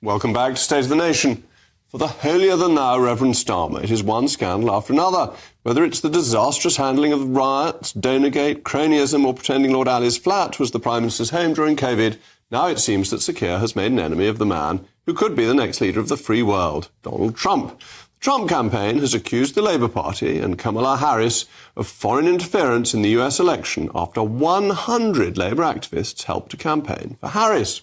Welcome back to State of the Nation. For the holier-than-thou Reverend Starmer, it is one scandal after another. Whether it's the disastrous handling of riots, Donergate, cronyism, or pretending Lord Ali's flat was the Prime Minister's home during COVID, now it seems that Sir Keir has made an enemy of the man who could be the next leader of the free world, Donald Trump. The Trump campaign has accused the Labour Party and Kamala Harris of foreign interference in the US election after 100 Labour activists helped to campaign for Harris.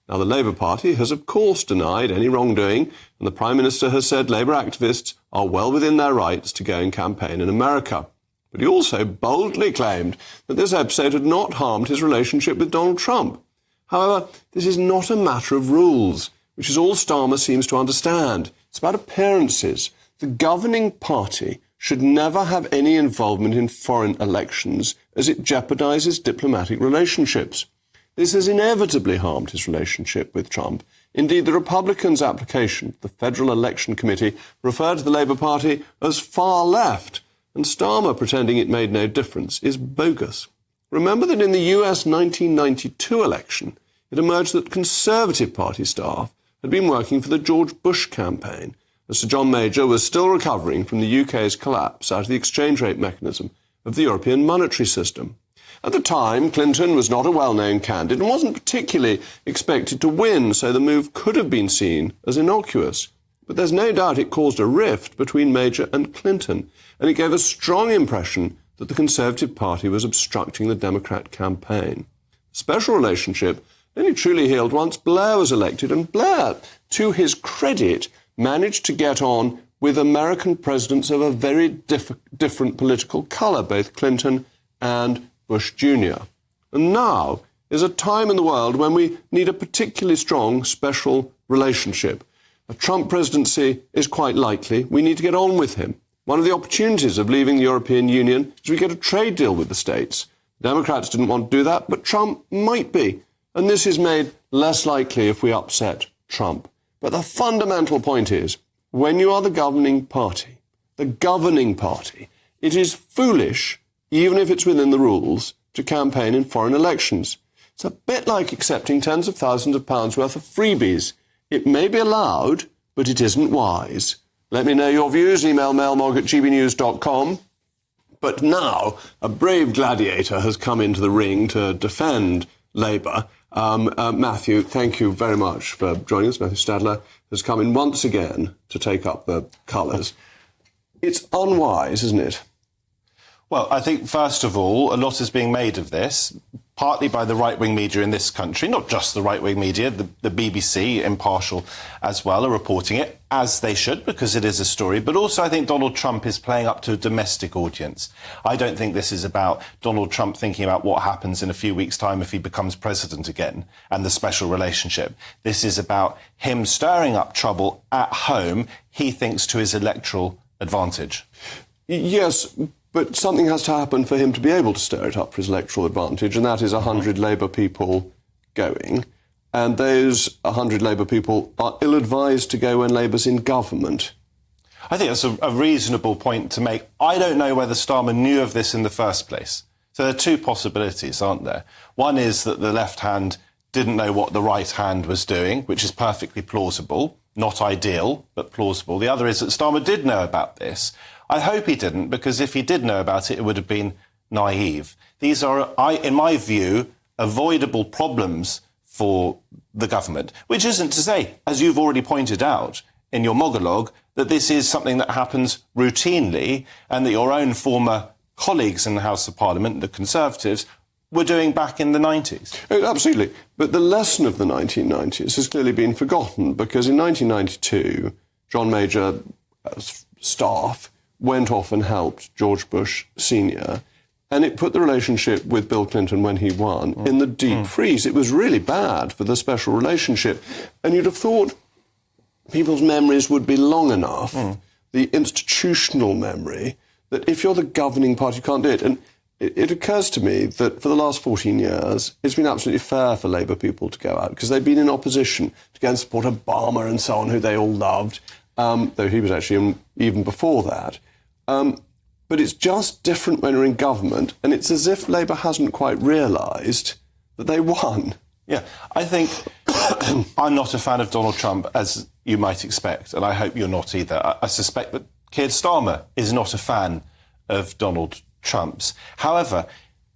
Now, the Labour Party has, of course, denied any wrongdoing, and the Prime Minister has said Labour activists are well within their rights to go and campaign in America. But he also boldly claimed that this episode had not harmed his relationship with Donald Trump. However, this is not a matter of rules, which is all Starmer seems to understand. It's about appearances. The governing party should never have any involvement in foreign elections as it jeopardises diplomatic relationships. This has inevitably harmed his relationship with Trump. Indeed, the Republicans' application to the Federal Election Committee referred to the Labour Party as far left, and Starmer pretending it made no difference is bogus. Remember that in the US 1992 election, it emerged that Conservative Party staff had been working for the George Bush campaign, as Sir John Major was still recovering from the UK's collapse out of the exchange rate mechanism of the European monetary system. At the time, Clinton was not a well-known candidate and wasn't particularly expected to win, so the move could have been seen as innocuous. But there's no doubt it caused a rift between Major and Clinton, and it gave a strong impression that the Conservative Party was obstructing the Democrat campaign. The special relationship only truly healed once Blair was elected, and Blair, to his credit, managed to get on with American presidents of a very different political colour, both Clinton and Bush Jr. And now is a time in the world when we need a particularly strong special relationship. A Trump presidency is quite likely. We need to get on with him. One of the opportunities of leaving the European Union is we get a trade deal with the States. The Democrats didn't want to do that, but Trump might be. And this is made less likely if we upset Trump. But the fundamental point is, when you are the governing party, it is foolish, even if it's within the rules, to campaign in foreign elections. It's a bit like accepting tens of thousands of pounds worth of freebies. It may be allowed, but it isn't wise. Let me know your views. Email mailmog@gbnews.com. But now, a brave gladiator has come into the ring to defend Labour. Matthew, thank you very much for joining us. Matthew Stadlen has come in once again to take up the colours. It's unwise, isn't it? Well, I think, first of all, a lot is being made of this, partly by the right-wing media in this country, not just the right-wing media, the BBC, impartial as well, are reporting it, as they should, because it is a story. But also, I think Donald Trump is playing up to a domestic audience. I don't think this is about Donald Trump thinking about what happens in a few weeks' time if he becomes president again and the special relationship. This is about him stirring up trouble at home, he thinks, to his electoral advantage. Yes, but something has to happen for him to be able to stir it up for his electoral advantage, and that is 100 Labour people going. And those 100 Labour people are ill-advised to go when Labour's in government. I think that's a reasonable point to make. I don't know whether Starmer knew of this in the first place. So there are two possibilities, aren't there? One is that the left hand didn't know what the right hand was doing, which is perfectly plausible. Not ideal, but plausible. The other is that Starmer did know about this. I hope he didn't, because if he did know about it, it would have been naive. These are, in my view, avoidable problems for the government, which isn't to say, as you've already pointed out in your monologue, that this is something that happens routinely and that your own former colleagues in the House of Parliament, the Conservatives, were doing back in the 90s. Absolutely. But the lesson of the 1990s has clearly been forgotten, because in 1992, John Major's staff went off and helped George Bush Sr., and it put the relationship with Bill Clinton when he won in the deep freeze. It was really bad for the special relationship. And you'd have thought people's memories would be long enough, the institutional memory, that if you're the governing party, you can't do it. And it occurs to me that for the last 14 years, it's been absolutely fair for Labour people to go out, because they've been in opposition to go and support Obama and so on, who they all loved, though he was actually even before that. But it's just different when you're in government, and it's as if Labour hasn't quite realised that they won. Yeah, I think I'm not a fan of Donald Trump, as you might expect, and I hope you're not either. I suspect that Keir Starmer is not a fan of Donald Trump's. However,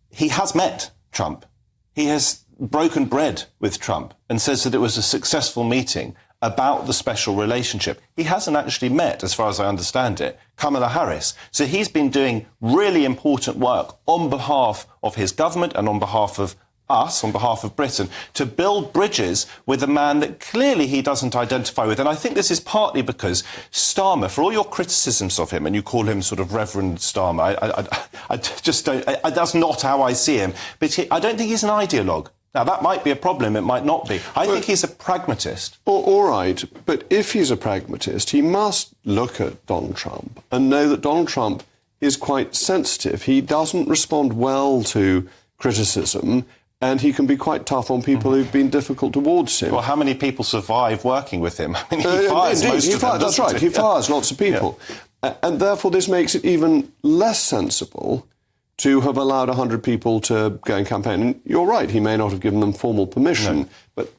he has met Trump. He has broken bread with Trump and says that it was a successful meeting about the special relationship. He hasn't actually met, as far as I understand it, Kamala Harris. So he's been doing really important work on behalf of his government and on behalf of us, on behalf of Britain, to build bridges with a man that clearly he doesn't identify with. And I think this is partly because Starmer, for all your criticisms of him, and you call him sort of Reverend Starmer, I just don't, that's not how I see him. But I don't think he's an ideologue. Now, that might be a problem, it might not be. I think he's a pragmatist. All right, but if he's a pragmatist, he must look at Donald Trump and know that Donald Trump is quite sensitive. He doesn't respond well to criticism, and he can be quite tough on people who've been difficult towards him. Well, how many people survive working with him? I mean, he fires most of them. That's right, he fires lots of people. Yeah. And therefore this makes it even less sensible to have allowed 100 people to go and campaign. And you're right, he may not have given them formal permission, but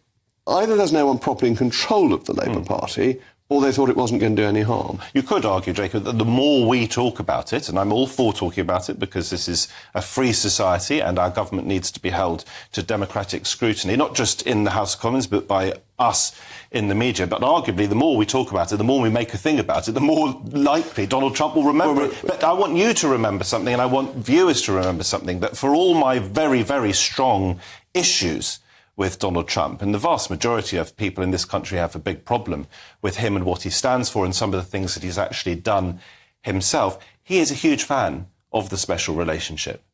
either there's no one properly in control of the Labour Party, or they thought it wasn't going to do any harm. You could argue, Jacob, that the more we talk about it, and I'm all for talking about it because this is a free society and our government needs to be held to democratic scrutiny, not just in the House of Commons, but by us in the media. But arguably, the more we talk about it, the more we make a thing about it, the more likely Donald Trump will remember it. But I want you to remember something, and I want viewers to remember something, that for all my very, very strong issues with Donald Trump, and the vast majority of people in this country have a big problem with him and what he stands for and some of the things that he's actually done himself, he is a huge fan of the special relationship.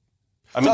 I mean,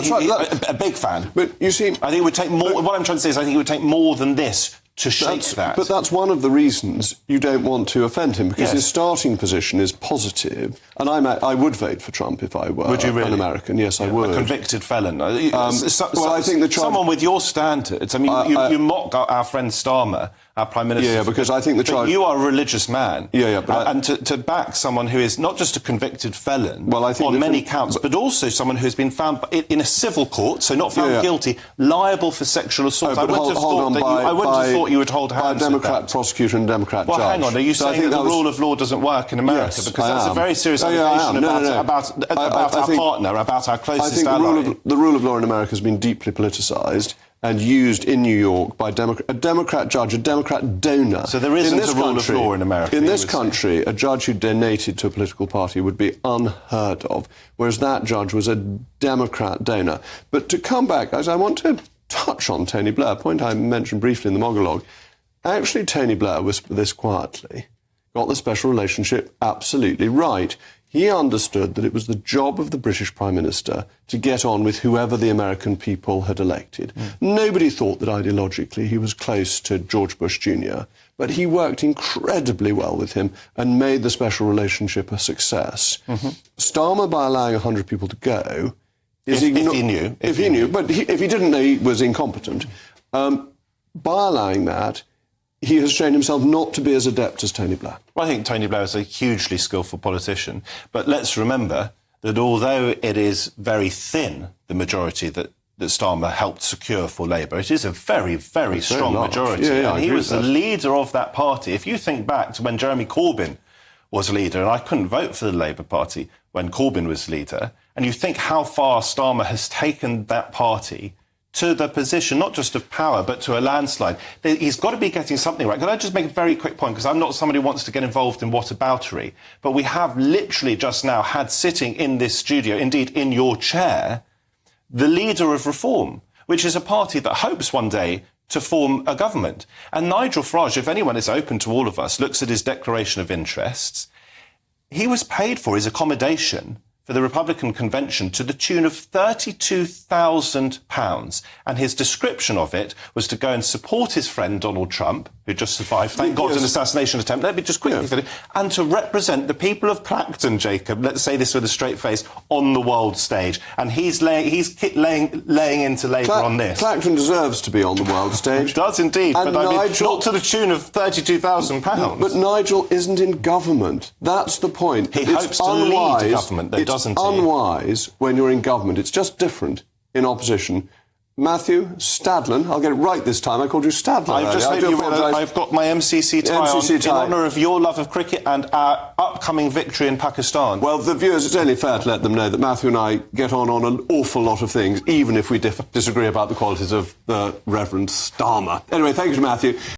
a big fan. But you see, I think it would take more. What I'm trying to say is, I think it would take more than this to shake that. But that's one of the reasons you don't want to offend him, because his starting position is positive. And I would vote for Trump if I were an American. Yes, I would. A convicted felon. Well, I think the someone with your standards. I mean, you mock our friend Starmer, our Prime Minister. Yeah, because I think the charge... You are a religious man. Yeah, but and to back someone who is not just a convicted felon I think on many counts, but also someone who has been found in a civil court, so not found guilty, liable for sexual assault. I wouldn't have thought you would hold hands by a Democrat prosecutor and a Democrat judge. Well, hang on. Are you saying that the rule of law doesn't work in America? Yes, because that's a very serious allegation about our partner, about our closest ally. I think the rule of law in America has been deeply politicised and used in New York by a Democrat judge, a Democrat donor. So there isn't a rule of law in America? In this country, a judge who donated to a political party would be unheard of, whereas that judge was a Democrat donor. But to come back, as I want to touch on Tony Blair, a point I mentioned briefly in the monologue, actually Tony Blair whispered this quietly, got the special relationship absolutely right. He understood that it was the job of the British Prime Minister to get on with whoever the American people had elected. Nobody thought that ideologically he was close to George Bush Jr., but he worked incredibly well with him and made the special relationship a success. Starmer, by allowing 100 people to go... If he knew. If he knew. But if he didn't know, he was incompetent. By allowing that, he has shown himself not to be as adept as Tony Blair. Well, I think Tony Blair is a hugely skillful politician. But let's remember that although it is very thin, the majority that Starmer helped secure for Labour, it is a very, very strong majority. And he was the leader of that party. If you think back to when Jeremy Corbyn was leader, and I couldn't vote for the Labour Party when Corbyn was leader, and you think how far Starmer has taken that party to the position, not just of power, but to a landslide. He's got to be getting something right. Can I just make a very quick point? Because I'm not somebody who wants to get involved in whataboutery, but we have literally just now had sitting in this studio, indeed in your chair, the leader of Reform, which is a party that hopes one day to form a government. And Nigel Farage, if anyone is open to all of us, looks at his declaration of interests, he was paid for his accommodation for the Republican convention to the tune of £32,000. And his description of it was to go and support his friend Donald Trump, who just survived, thank God, an assassination attempt. Let me just quickly finish. And to represent the people of Clacton, Jacob, let's say this with a straight face, on the world stage. And he's laying into Labour on this. Clacton deserves to be on the world stage. He does indeed, and but not to the tune of £32,000. But Nigel isn't in government. That's the point. He hopes to lead government, though, doesn't he? It's unwise when you're in government. It's just different in opposition. Matthew Stadlen. I'll get it right this time. I called you Stadler I just earlier. hope you apologise. realise I've got my MCC tie MCC on tie. in honour of your love of cricket and our upcoming victory in Pakistan. Well, the viewers, it's only fair to let them know that Matthew and I get on an awful lot of things, even if we disagree about the qualities of the Reverend Starmer. Anyway, thank you to Matthew.